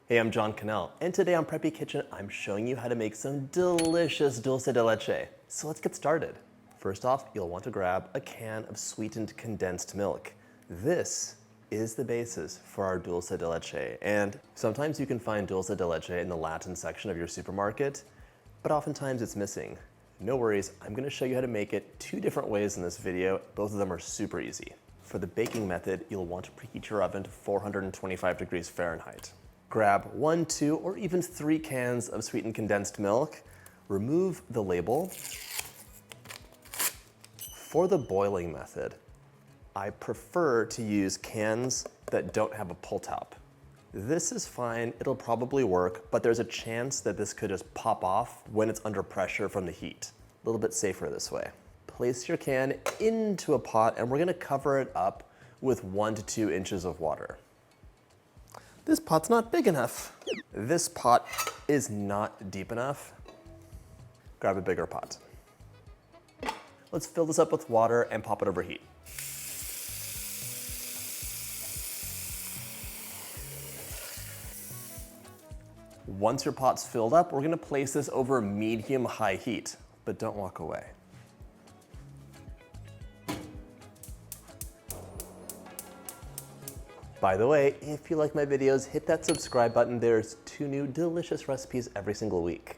Hey, I'm John Cannell, and today on Preppy Kitchen, I'm showing you how to make some delicious dulce de leche. So let's get started. First off, you'll want to grab a can of sweetened condensed milk. This is the basis for our dulce de leche, and sometimes you can find dulce de leche in the Latin section of your supermarket, but oftentimes it's missing. No worries, I'm gonna show you how to make it 2 different ways in this video. Both of them are super easy. For the baking method, you'll want to preheat your oven to 425 degrees Fahrenheit. Grab 1, 2, or even 3 cans of sweetened condensed milk. Remove the label. For the boiling method, I prefer to use cans that don't have a pull top. This is fine, it'll probably work, but there's a chance that this could just pop off when it's under pressure from the heat. A little bit safer this way. Place your can into a pot and we're gonna cover it up with 1 to 2 inches of water. This pot's not big enough. This pot is not deep enough. Grab a bigger pot. Let's fill this up with water and pop it over heat. Once your pot's filled up, we're gonna place this over medium-high heat, but don't walk away. By the way, if you like my videos, hit that subscribe button. There's 2 new delicious recipes every single week.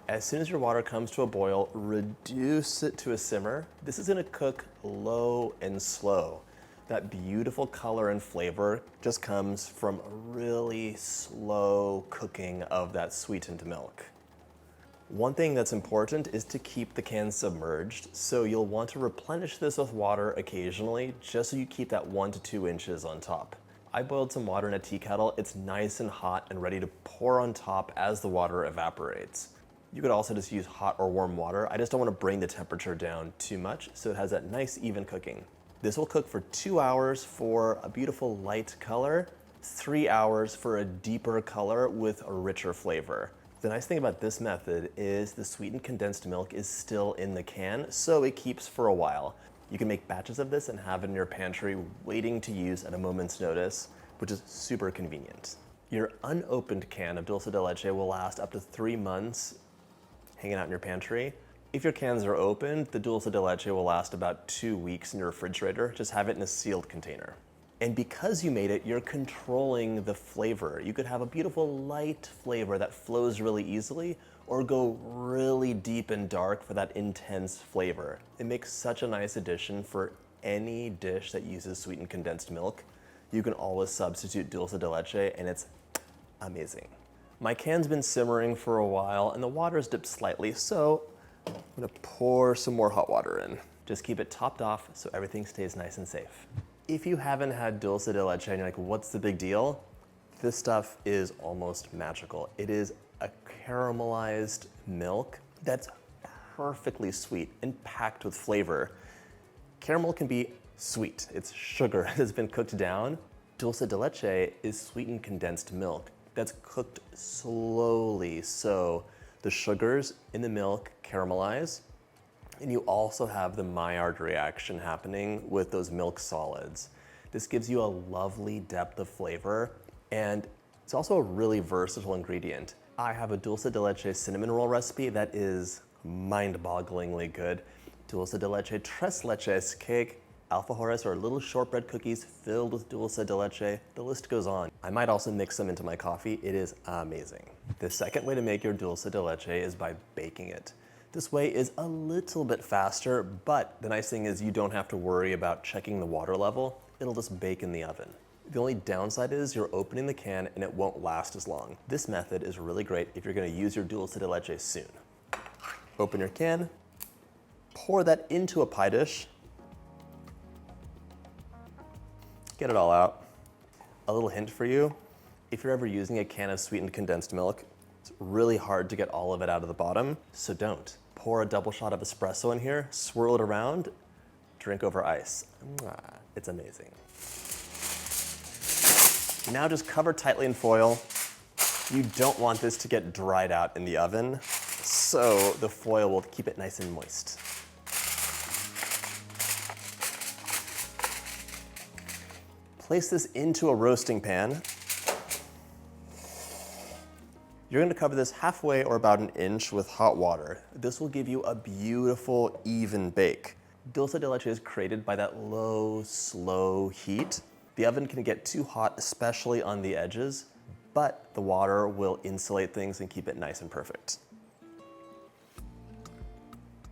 As soon as your water comes to a boil, reduce it to a simmer. This is gonna cook low and slow. That beautiful color and flavor just comes from really slow cooking of that sweetened milk. One thing that's important is to keep the can submerged, so you'll want to replenish this with water occasionally, just so you keep that 1 to 2 inches on top. I boiled some water in a tea kettle. It's nice and hot and ready to pour on top as the water evaporates. You could also just use hot or warm water. I just don't want to bring the temperature down too much, so it has that nice even cooking. This will cook for 2 hours for a beautiful light color, 3 hours for a deeper color with a richer flavor. The nice thing about this method is the sweetened condensed milk is still in the can, so it keeps for a while. You can make batches of this and have it in your pantry waiting to use at a moment's notice, which is super convenient. Your unopened can of dulce de leche will last up to 3 months hanging out in your pantry. If your cans are opened, the dulce de leche will last about 2 weeks in your refrigerator. Just have it in a sealed container. And because you made it, you're controlling the flavor. You could have a beautiful light flavor that flows really easily, or go really deep and dark for that intense flavor. It makes such a nice addition for any dish that uses sweetened condensed milk. You can always substitute dulce de leche and it's amazing. My can's been simmering for a while and the water's dipped slightly, so I'm gonna pour some more hot water in. Just keep it topped off so everything stays nice and safe. If you haven't had dulce de leche and you're like, what's the big deal? This stuff is almost magical. It is a caramelized milk that's perfectly sweet and packed with flavor. Caramel can be sweet. It's sugar that has been cooked down. Dulce de leche is sweetened condensed milk that's cooked slowly, so the sugars in the milk caramelize, and you also have the Maillard reaction happening with those milk solids. This gives you a lovely depth of flavor, and it's also a really versatile ingredient. I have a dulce de leche cinnamon roll recipe that is mind-bogglingly good. Dulce de leche tres leches cake, alfajores or little shortbread cookies filled with dulce de leche. The list goes on. I might also mix them into my coffee. It is amazing. The second way to make your dulce de leche is by baking it. This way is a little bit faster, but the nice thing is you don't have to worry about checking the water level. It'll just bake in the oven. The only downside is you're opening the can and it won't last as long. This method is really great if you're gonna use your dulce de leche soon. Open your can, pour that into a pie dish, get it all out. A little hint for you, if you're ever using a can of sweetened condensed milk, it's really hard to get all of it out of the bottom, so don't. Pour a double shot of espresso in here, swirl it around, drink over ice. It's amazing. Now just cover tightly in foil. You don't want this to get dried out in the oven, so the foil will keep it nice and moist. Place this into a roasting pan. You're gonna cover this halfway or about 1 inch with hot water. This will give you a beautiful, even bake. Dulce de leche is created by that low, slow heat. The oven can get too hot, especially on the edges, but the water will insulate things and keep it nice and perfect.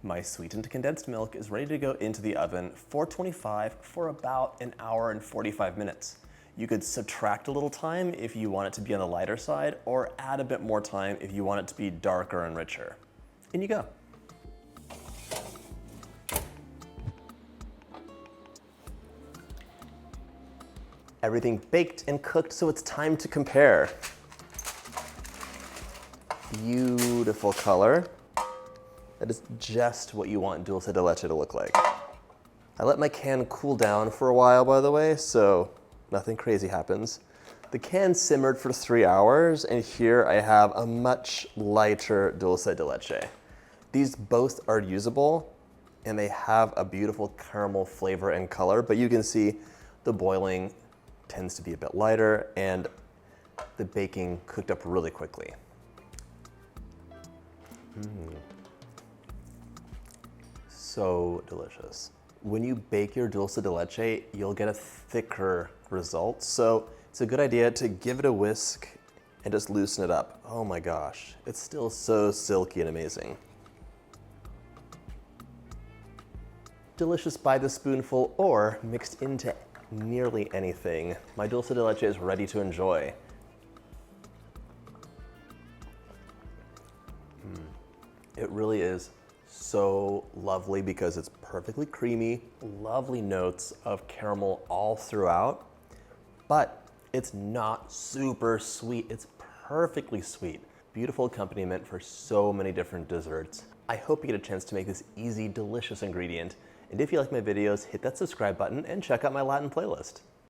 My sweetened condensed milk is ready to go into the oven, 425 for about 1 hour and 45 minutes. You could subtract a little time if you want it to be on the lighter side, or add a bit more time if you want it to be darker and richer. In you go. Everything baked and cooked, so it's time to compare. Beautiful color. That is just what you want dulce de leche to look like. I let my can cool down for a while, by the way, so nothing crazy happens. The can simmered for 3 hours, and here I have a much lighter dulce de leche. These both are usable, and they have a beautiful caramel flavor and color, but you can see the boiling tends to be a bit lighter, and the baking cooked up really quickly. So delicious. When you bake your dulce de leche, you'll get a thicker result. So it's a good idea to give it a whisk and just loosen it up. Oh my gosh, it's still so silky and amazing. Delicious by the spoonful or mixed into nearly anything. My dulce de leche is ready to enjoy. It really is so lovely because it's perfectly creamy, lovely notes of caramel all throughout, but it's not super sweet. It's perfectly sweet. Beautiful accompaniment for so many different desserts. I hope you get a chance to make this easy, delicious ingredient. And if you like my videos, hit that subscribe button and check out my Latin playlist.